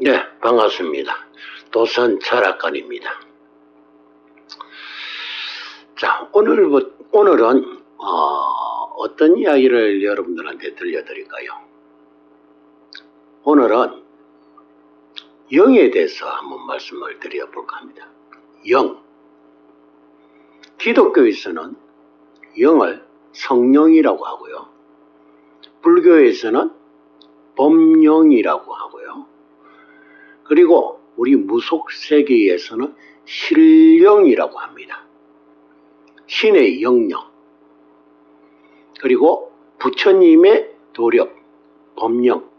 네, 반갑습니다. 도산 철학관입니다. 자, 오늘은 어떤 이야기를 여러분들한테 들려드릴까요? 오늘은 영에 대해서 한번 말씀을 드려볼까 합니다. 영. 기독교에서는 영을 성령이라고 하고요. 불교에서는 법령이라고 하고요. 그리고 우리 무속세계에서는 신령이라고 합니다. 신의 영령. 그리고 부처님의 도력, 법령.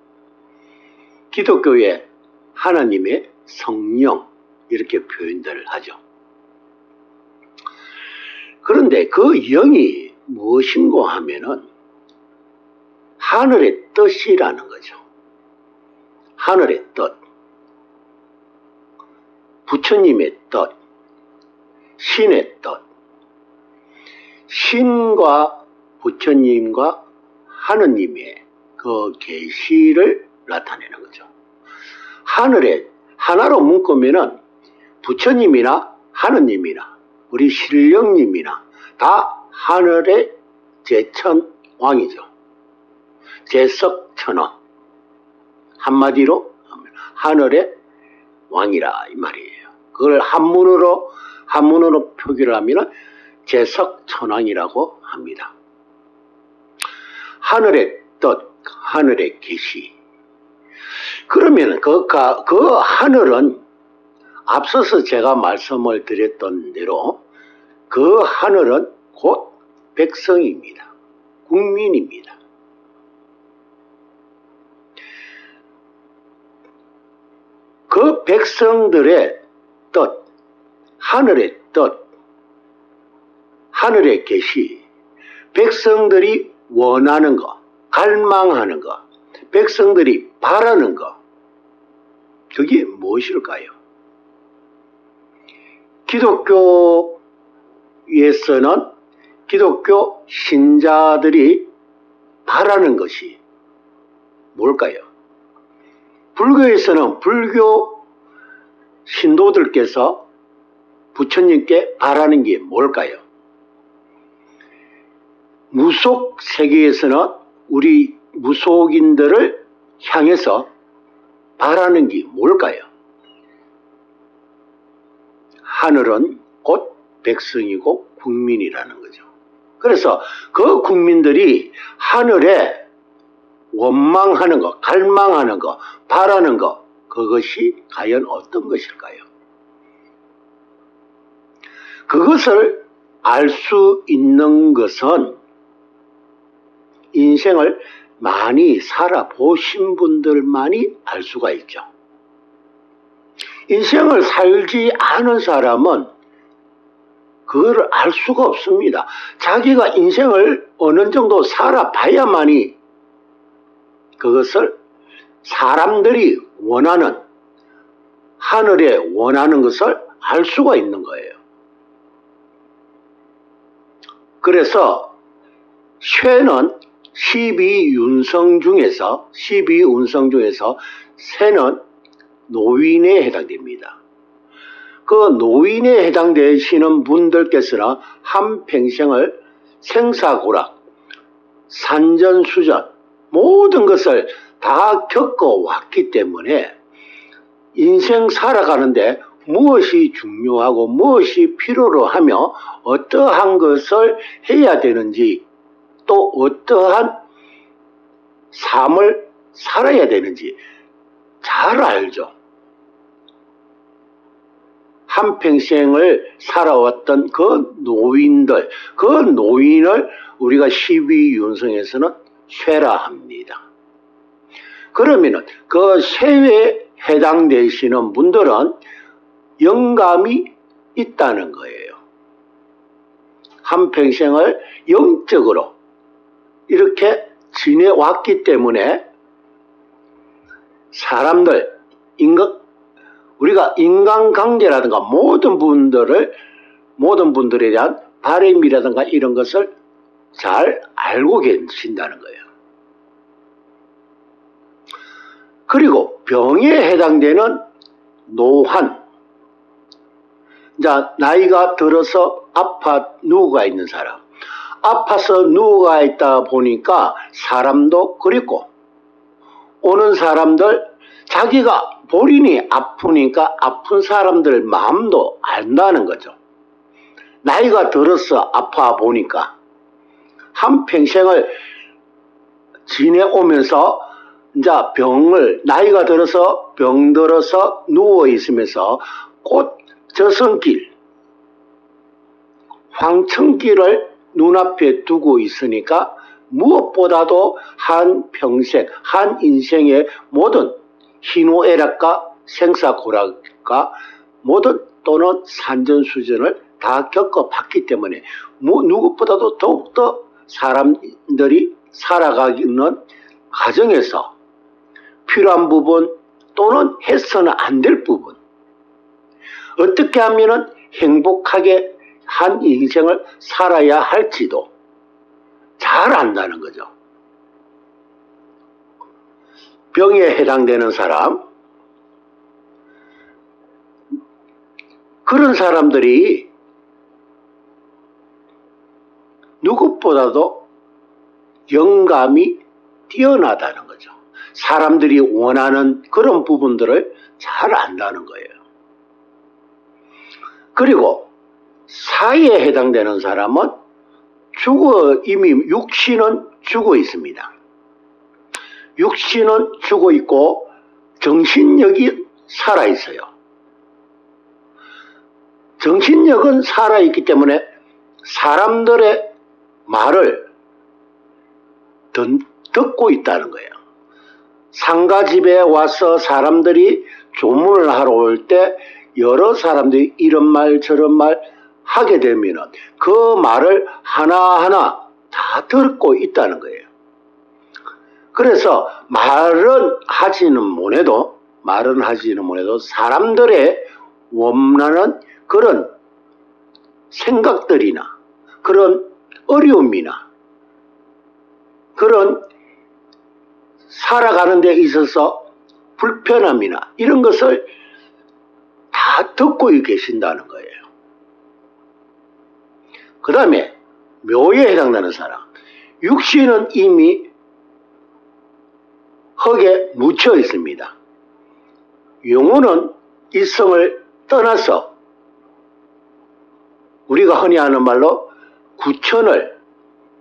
기독교의 하나님의 성령, 이렇게 표현들을 하죠. 그런데 그 영이 무엇인고 하면은 하늘의 뜻이라는 거죠. 하늘의 뜻, 부처님의 뜻, 신의 뜻. 신과 부처님과 하느님의 그 계시를 나타내는 거죠. 하늘에 하나로 묶으면은 부처님이나 하느님이나 우리 신령님이나 다 하늘의 제천왕이죠. 제석천왕. 한마디로 하늘의 왕이라 이 말이에요. 그걸 한문으로 표기를 하면 제석천왕이라고 합니다. 하늘의 뜻, 하늘의 계시. 그러면 그 하늘은 앞서서 제가 말씀을 드렸던 대로 그 하늘은 곧 백성입니다. 국민입니다. 그 백성들의 뜻, 하늘의 뜻, 하늘의 계시, 백성들이 원하는 것, 갈망하는 것, 백성들이 바라는 것, 그게 무엇일까요? 기독교에서는 기독교 신자들이 바라는 것이 뭘까요? 불교에서는 불교 신도들께서 부처님께 바라는 게 뭘까요? 무속 세계에서는 우리 무속인들을 향해서 바라는 게 뭘까요? 하늘은 곧 백성이고 국민이라는 거죠. 그래서 그 국민들이 하늘에 원망하는 것, 갈망하는 것, 바라는 것, 그것이 과연 어떤 것일까요? 그것을 알 수 있는 것은 인생을 많이 살아보신 분들만이 알 수가 있죠. 인생을 살지 않은 사람은 그걸 알 수가 없습니다. 자기가 인생을 어느 정도 살아봐야만이 그것을 사람들이 원하는, 하늘에 원하는 것을 알 수가 있는 거예요. 그래서 쇠는 12운성 중에서 쇠는 노인에 해당됩니다. 그 노인에 해당되시는 분들께서는 한평생을 생사고락, 산전수전, 모든 것을 다 겪어왔기 때문에 인생 살아가는데 무엇이 중요하고 무엇이 필요로 하며 어떠한 것을 해야 되는지 또 어떠한 삶을 살아야 되는지 잘 알죠. 한평생을 살아왔던 그 노인들, 그 노인을 우리가 12윤성에서는 쇠라 합니다. 그러면은 그 쇠에 해당되시는 분들은 영감이 있다는 거예요. 한평생을 영적으로 이렇게 지내왔기 때문에 사람들, 우리가 인간관계라든가 모든 분들에 대한 바람이라든가 이런 것을 잘 알고 계신다는 거예요. 그리고 병에 해당되는 노환. 자, 나이가 들어서 아파 누워가 있는 사람. 아파서 누워가 있다 보니까 사람도 그립고, 오는 사람들, 자기가 본인이 아프니까 아픈 사람들 마음도 안다는 거죠. 나이가 들어서 아파 보니까 한평생을 지내오면서 이제 나이가 들어서 병들어서 누워 있으면서 곧 저승길, 황천길을 눈앞에 두고 있으니까 무엇보다도 한평생, 한 인생의 모든 희노애락과 생사고락과 모든 또는 산전수전을 다 겪어봤기 때문에 누구보다도 더욱더 사람들이 살아가는 과정에서 필요한 부분 또는 해서는 안 될 부분, 어떻게 하면 행복하게 한 인생을 살아야 할지도 잘 안다는 거죠. 병에 해당되는 사람, 그런 사람들이 누구보다도 영감이 뛰어나다는 거죠. 사람들이 원하는 그런 부분들을 잘 안다는 거예요. 그리고 사에 해당되는 사람은 이미 육신은 죽어 있습니다. 육신은 죽어 있고 정신력이 살아 있어요. 정신력은 살아 있기 때문에 사람들의 말을 듣고 있다는 거예요. 상가집에 와서 사람들이 조문을 하러 올 때 여러 사람들이 이런 말 저런 말 하게 되면 그 말을 하나하나 다 듣고 있다는 거예요. 그래서 말은 하지는 못해도 사람들의 원하는 그런 생각들이나 그런 어려움이나 그런 살아가는 데 있어서 불편함이나 이런 것을 다 듣고 계신다는 거예요. 그 다음에 묘에 해당되는 사람, 육신은 이미 흙에 묻혀 있습니다. 영혼은 일성을 떠나서 우리가 흔히 하는 말로 구천을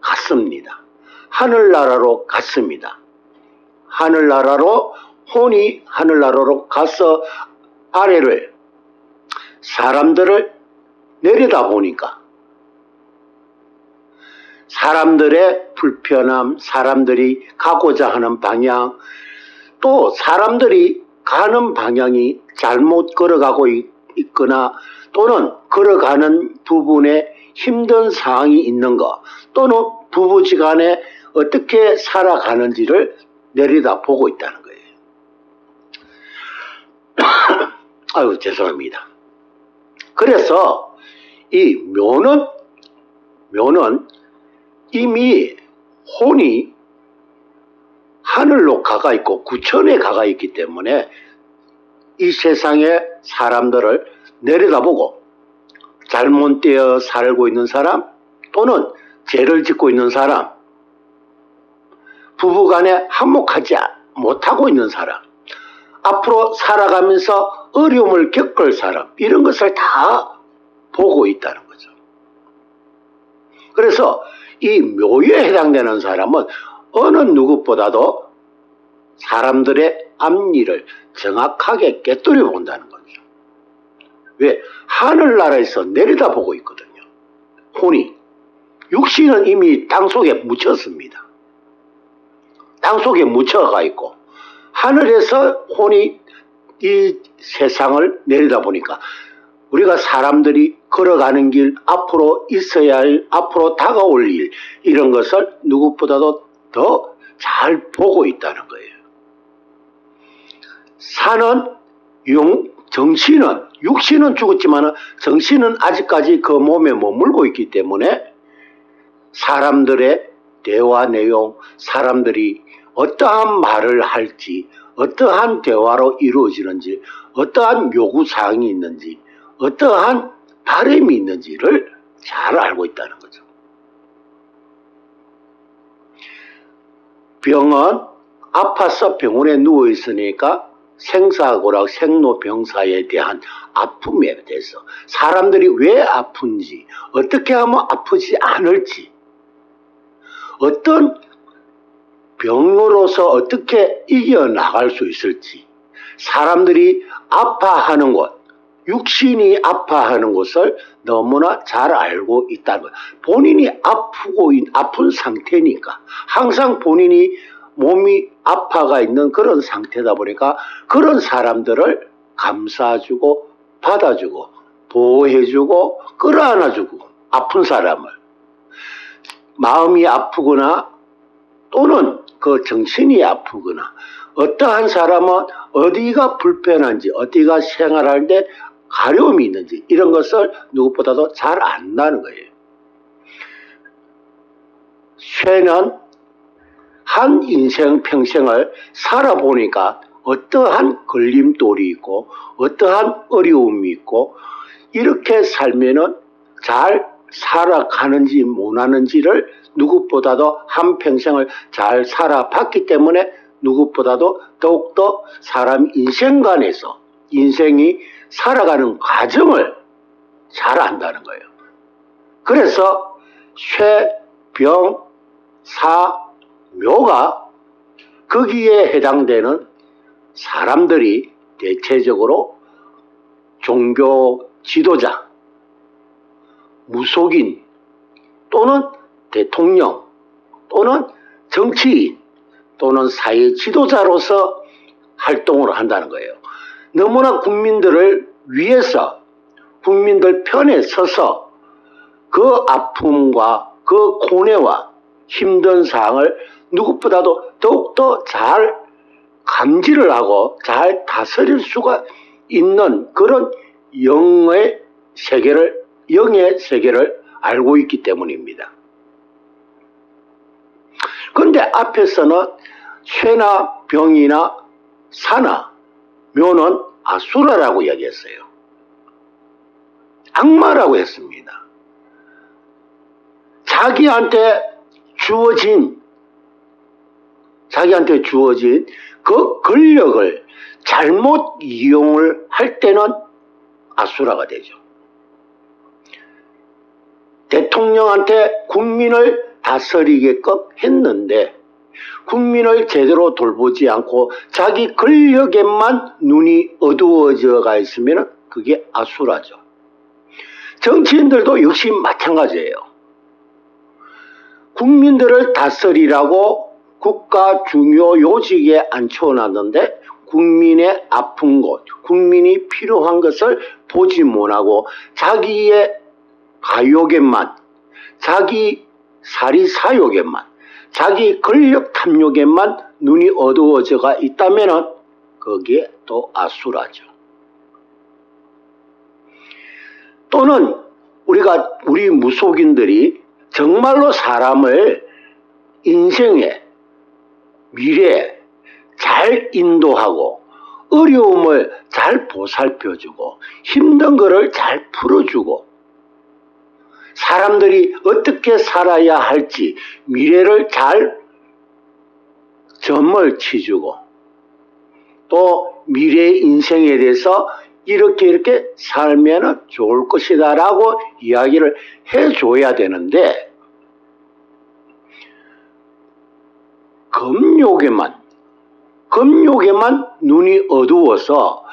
갔습니다. 하늘나라로 갔습니다. 혼이 하늘나라로 가서 아래를 사람들을 내려다보니까 사람들의 불편함, 사람들이 가고자 하는 방향, 또 사람들이 가는 방향이 잘못 걸어가고 있거나 또는 걸어가는 부분에 힘든 상황이 있는 것, 또는 부부지간에 어떻게 살아가는지를 내려다보고 있다는 거예요. 아유, 죄송합니다. 그래서 이 묘는 이미 혼이 하늘로 가가 있고 구천에 가가 있기 때문에 이 세상의 사람들을 내려다보고 잘못되어 살고 있는 사람 또는 죄를 짓고 있는 사람, 부부간에 화목하지 못하고 있는 사람, 앞으로 살아가면서 어려움을 겪을 사람, 이런 것을 다 보고 있다는 거죠. 그래서 이 묘에 해당되는 사람은 어느 누구보다도 사람들의 앞니를 정확하게 꿰뚫어 본다는 거죠. 왜? 하늘나라에서 내려다보고 있거든요. 혼이. 육신은 이미 땅속에 묻혔습니다. 땅속에 묻혀가 있고 하늘에서 혼이 이 세상을 내려다보니까 우리가 사람들이 걸어가는 길, 앞으로 있어야 할, 앞으로 다가올 일, 이런 것을 누구보다도 더 잘 보고 있다는 거예요. 정신은, 육신은 죽었지만 정신은 아직까지 그 몸에 머물고 있기 때문에 사람들의 대화 내용, 사람들이 어떠한 말을 할지, 어떠한 대화로 이루어지는지, 어떠한 요구사항이 있는지, 어떠한 바람이 있는지를 잘 알고 있다는 거죠. 병은 아파서 병원에 누워있으니까 생사고락, 생로병사에 대한 아픔에 대해서 사람들이 왜 아픈지, 어떻게 하면 아프지 않을지, 어떤 병으로서 어떻게 이겨나갈 수 있을지, 사람들이 아파하는 것, 육신이 아파하는 것을 너무나 잘 알고 있다는 것. 본인이 아픈 상태니까 항상 본인이 몸이 아파가 있는 그런 상태다 보니까 그런 사람들을 감싸주고 받아주고 보호해주고 끌어안아주고, 아픈 사람을 마음이 아프거나 또는 그 정신이 아프거나 어떠한 사람은 어디가 불편한지, 어디가 생활하는데 가려움이 있는지 이런 것을 누구보다도 잘 안다는 거예요. 쇠는 한 인생 평생을 살아보니까 어떠한 걸림돌이 있고 어떠한 어려움이 있고 이렇게 살면은 잘 살아가는지 못하는지를 누구보다도 한평생을 잘 살아봤기 때문에 누구보다도 더욱더 사람 인생관에서 인생이 살아가는 과정을 잘 안다는 거예요. 그래서 쇠, 병, 사, 묘가 거기에 해당되는 사람들이 대체적으로 종교 지도자, 무속인 또는 대통령 또는 정치인 또는 사회 지도자로서 활동을 한다는 거예요. 너무나 국민들을 위해서 국민들 편에 서서 그 아픔과 그 고뇌와 힘든 사항을 누구보다도 더욱더 잘 감지를 하고 잘 다스릴 수가 있는 그런 영의 세계를 알고 있기 때문입니다. 그런데 앞에서는 쇠나 병이나 사나 묘는 아수라라고 이야기했어요. 악마라고 했습니다. 자기한테 주어진 그 권력을 잘못 이용을 할 때는 아수라가 되죠. 대통령한테 국민을 다스리게끔 했는데 국민을 제대로 돌보지 않고 자기 권력에만 눈이 어두워져가 있으면 그게 아수라죠. 정치인들도 역시 마찬가지예요. 국민들을 다스리라고 국가 중요 요직에 앉혀놨는데 국민의 아픈 곳, 국민이 필요한 것을 보지 못하고 자기의 가욕에만, 자기 사리사욕에만, 자기 권력 탐욕에만 눈이 어두워져가 있다면 거기에 또 아수라죠. 또는 우리 무속인들이 정말로 사람을 인생에 미래에 잘 인도하고 어려움을 잘 보살펴주고 힘든 거를 잘 풀어주고 사람들이 어떻게 살아야 할지 미래를 잘 점을 치주고 또 미래의 인생에 대해서 이렇게 살면 좋을 것이다 라고 이야기를 해줘야 되는데 금욕에만 눈이 어두워서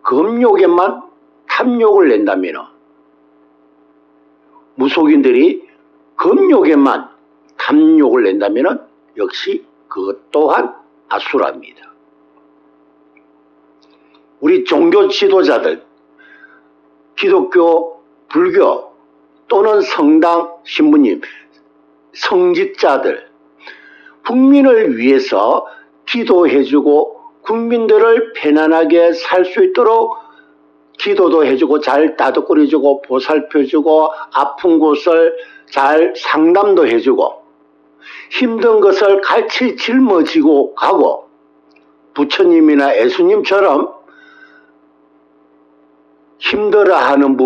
금욕에만 탐욕을 낸다면 무속인들이 금욕에만 탐욕을 낸다면 역시 그것 또한 아수라입니다. 우리 종교 지도자들, 기독교, 불교 또는 성당 신부님, 성직자들 국민을 위해서 기도해주고 국민들을 편안하게 살 수 있도록 기도도 해주고 잘 따뜻거려주고 보살펴주고 아픈 곳을 잘 상담도 해주고 힘든 것을 같이 짊어지고 가고 부처님이나 예수님처럼 힘들어하는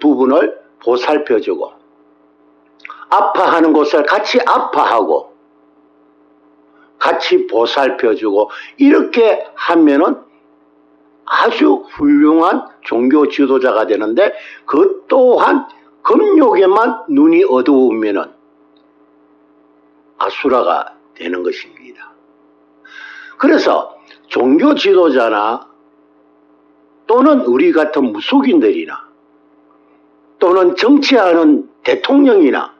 부분을 보살펴주고 아파하는 것을 같이 아파하고 같이 보살펴주고 이렇게 하면은 아주 훌륭한 종교 지도자가 되는데 그 또한 금욕에만 눈이 어두우면은 아수라가 되는 것입니다. 그래서 종교 지도자나 또는 우리 같은 무속인들이나 또는 정치하는 대통령이나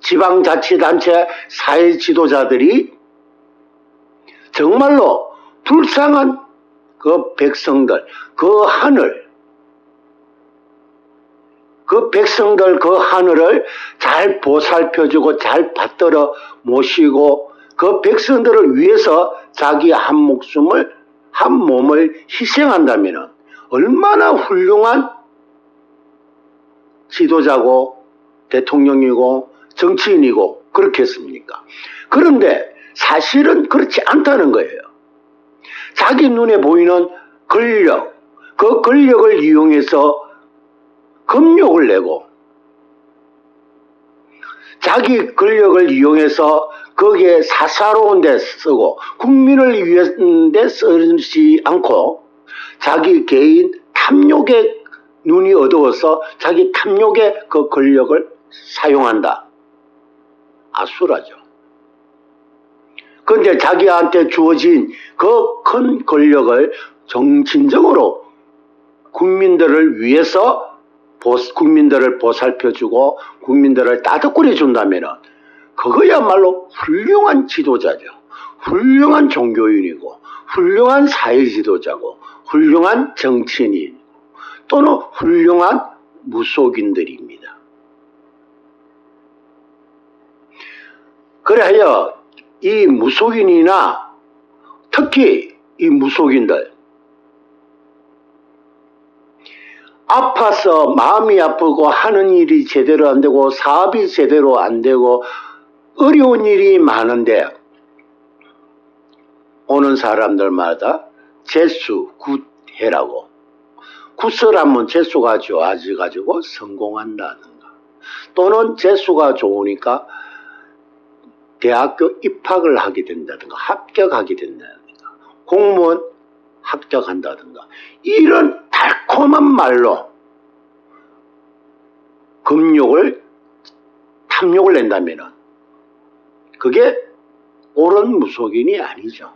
지방자치단체 사회 지도자들이 정말로 불쌍한 그 백성들, 그 하늘, 그 백성들 그 하늘을 잘 보살펴주고 잘 받들어 모시고 그 백성들을 위해서 자기 한 목숨을, 한 몸을 희생한다면 얼마나 훌륭한 지도자고 대통령이고 정치인이고 그렇겠습니까? 그런데 사실은 그렇지 않다는 거예요. 자기 눈에 보이는 권력, 그 권력을 이용해서 금욕을 내고 자기 권력을 이용해서 거기에 사사로운 데 쓰고 국민을 위한 데 쓰지 않고 자기 개인 탐욕에 눈이 어두워서 자기 탐욕의 그 권력을 사용한다. 아수라죠. 그런데 자기한테 주어진 그 큰 권력을 진정으로 국민들을 위해서 국민들을 보살펴주고 국민들을 따뜻거려 준다면 그거야말로 훌륭한 지도자죠. 훌륭한 종교인이고 훌륭한 사회 지도자고 훌륭한 정치인이고 또는 훌륭한 무속인들입니다. 그래야 이 무속인이나 특히 이 무속인들 아파서 마음이 아프고 하는 일이 제대로 안 되고 사업이 제대로 안 되고 어려운 일이 많은데 오는 사람들마다 재수 굿해라고 굿을 하면 재수가 좋아져가지고 성공한다든가 또는 재수가 좋으니까 대학교 입학을 하게 된다든가 합격하게 된다든가 공무원 합격한다든가 이런 달콤한 말로 금욕을 탐욕을 낸다면 그게 옳은 무속인이 아니죠.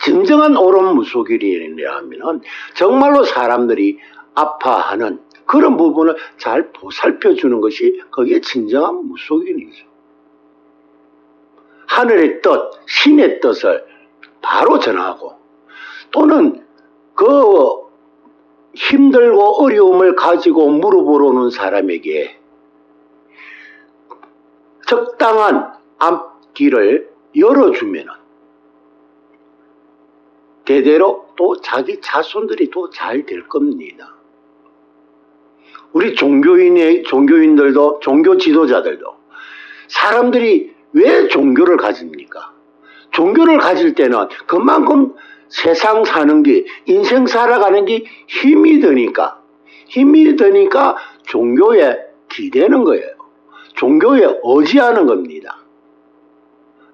진정한 옳은 무속인이라면 정말로 사람들이 아파하는 그런 부분을 잘 보살펴주는 것이 그게 진정한 무속인이죠. 하늘의 뜻, 신의 뜻을 바로 전하고 또는 그 힘들고 어려움을 가지고 물어보러 사람에게 적당한 앞길을 열어주면 대대로 또 자기 자손들이 또 잘 될 겁니다. 우리 종교인들도 종교 지도자들도 사람들이 왜 종교를 가집니까? 종교를 가질 때는 그만큼 세상 사는 게 인생 살아가는 게 힘이 드니까 종교에 기대는 거예요. 종교에 의지하는 겁니다.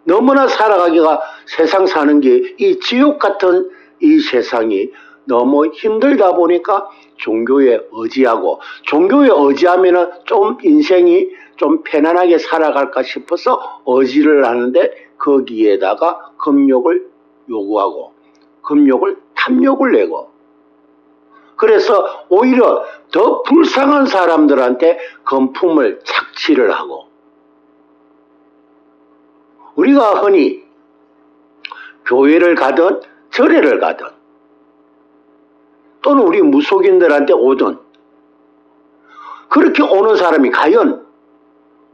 너무나 살아가기가 세상 사는 게 이 지옥 같은 이 세상이 너무 힘들다 보니까 종교에 의지하고 종교에 의지하면은 좀 인생이 좀 편안하게 살아갈까 싶어서 의지를 하는데 거기에다가 금욕을 요구하고 금욕을 탐욕을 내고 그래서 오히려 더 불쌍한 사람들한테 금품을 착취를 하고 우리가 흔히 교회를 가든 절에를 가든 또는 우리 무속인들한테 오든 그렇게 오는 사람이 과연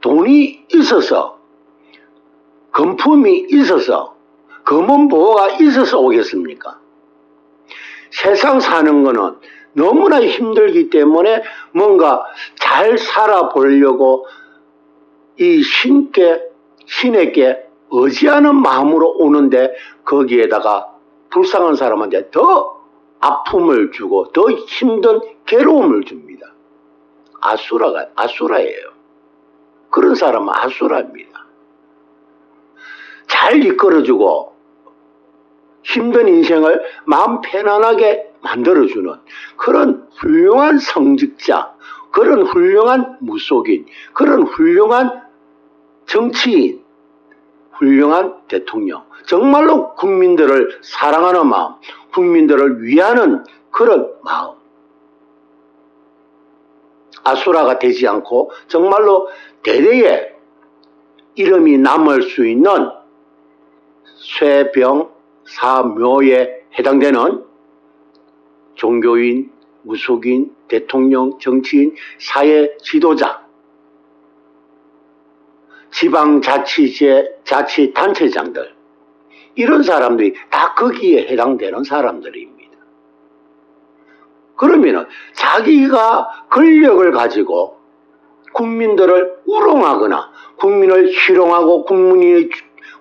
돈이 있어서 금품이 있어서 금은보호가 있어서 오겠습니까? 세상 사는 거는 너무나 힘들기 때문에 뭔가 잘 살아보려고 이 신에게 의지하는 마음으로 오는데 거기에다가 불쌍한 사람한테 더 아픔을 주고 더 힘든 괴로움을 줍니다. 아수라예요. 그런 사람은 아수라입니다. 잘 이끌어주고 힘든 인생을 마음 편안하게 만들어주는 그런 훌륭한 성직자, 그런 훌륭한 무속인, 그런 훌륭한 정치인, 훌륭한 대통령, 정말로 국민들을 사랑하는 마음, 국민들을 위하는 그런 마음, 아수라가 되지 않고 정말로 대대에 이름이 남을 수 있는 쇠병사묘에 해당되는 종교인, 무속인, 대통령, 정치인, 사회 지도자, 지방자치단체장들, 이런 사람들이 다 거기에 해당되는 사람들입니다. 그러면 자기가 권력을 가지고 국민들을 우롱하거나 국민을 희롱하고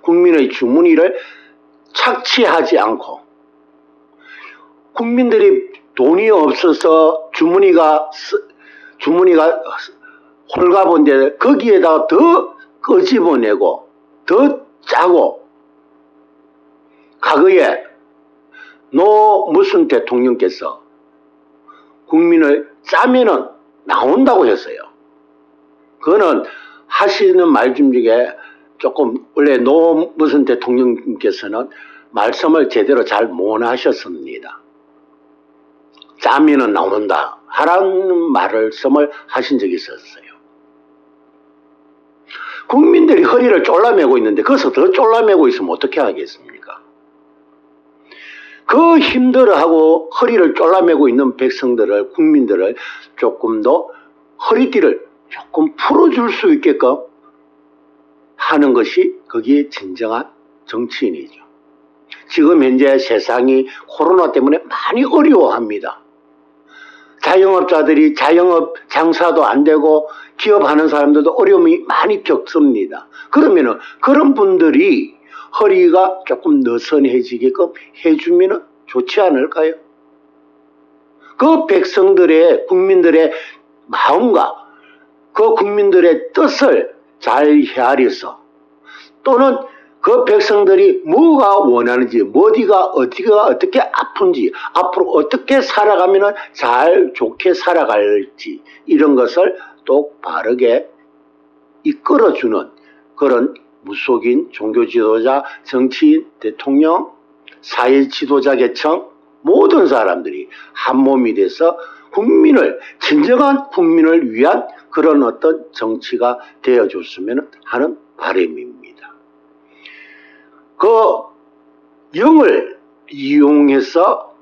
국민의 주머니를 착취하지 않고, 국민들이 돈이 없어서 주머니가 홀가분데 거기에다가 더 끄집어내고 더 짜고, 과거에 무슨 대통령께서 국민을 짜면은 나온다고 했어요. 그거는 하시는 말씀 중에 조금, 원래 무슨 대통령께서는 말씀을 제대로 잘 못 하셨습니다. 짜면은 나온다 하라는 말씀을 하신 적이 있었어요. 국민들이 허리를 졸라매고 있는데 거기서 더 졸라매고 있으면 어떻게 하겠습니까? 그 힘들어하고 허리를 졸라매고 있는 백성들을, 국민들을 조금 더 허리띠를 조금 풀어줄 수 있게끔 하는 것이 거기에 진정한 정치인이죠. 지금 현재 세상이 코로나 때문에 많이 어려워합니다. 자영업자들이 자영업 장사도 안 되고 기업하는 사람들도 어려움이 많이 겪습니다. 그러면은 그런 분들이 허리가 조금 느슨해지게끔 해주면 좋지 않을까요? 그 백성들의, 국민들의 마음과 그 국민들의 뜻을 잘 헤아려서, 또는 그 백성들이 뭐가 원하는지, 어디가 어떻게 아픈지, 앞으로 어떻게 살아가면 잘 좋게 살아갈지, 이런 것을 똑바르게 이끌어주는 그런 무속인, 종교지도자, 정치인, 대통령, 사회지도자 계층, 모든 사람들이 한 몸이 돼서 진정한 국민을 위한 그런 어떤 정치가 되어줬으면 하는 바람입니다. 그 영을 이용해서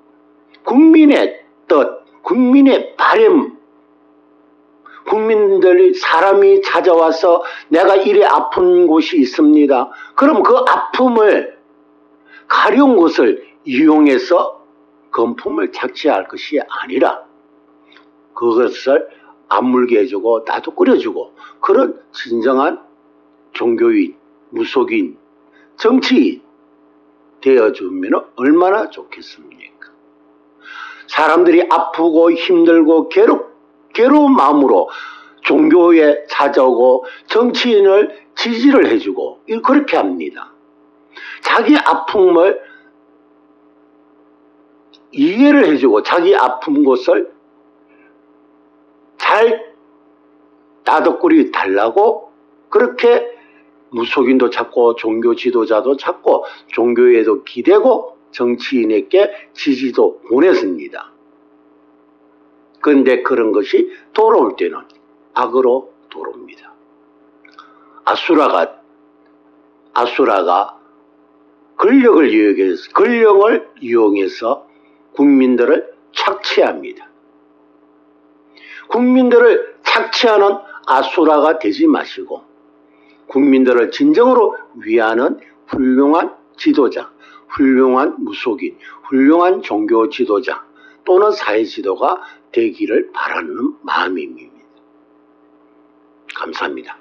국민의 뜻, 국민의 바람, 국민들이, 사람이 찾아와서 내가 이래 아픈 곳이 있습니다. 그럼 그 아픔을, 가려운 것을 이용해서 금품을 착취할 것이 아니라 그것을 안물게 해주고 나도 끓여주고, 그런 진정한 종교인, 무속인, 정치인 되어주면 얼마나 좋겠습니까? 사람들이 아프고 힘들고 괴로운 마음으로 종교에 찾아오고 정치인을 지지를 해주고 그렇게 합니다. 자기 아픔을 이해를 해주고 자기 아픈 곳을 잘 따뜻거리 달라고 그렇게 무속인도 찾고 종교 지도자도 찾고 종교에도 기대고 정치인에게 지지도 보냈습니다. 그런데 그런 것이 돌아올 때는 악으로 돌아옵니다. 아수라가 권력을 이용해서 국민들을 착취합니다. 국민들을 착취하는 아수라가 되지 마시고 국민들을 진정으로 위하는 훌륭한 지도자, 훌륭한 무속인, 훌륭한 종교 지도자 또는 사회 지도가 되기를 바라는 마음입니다. 감사합니다.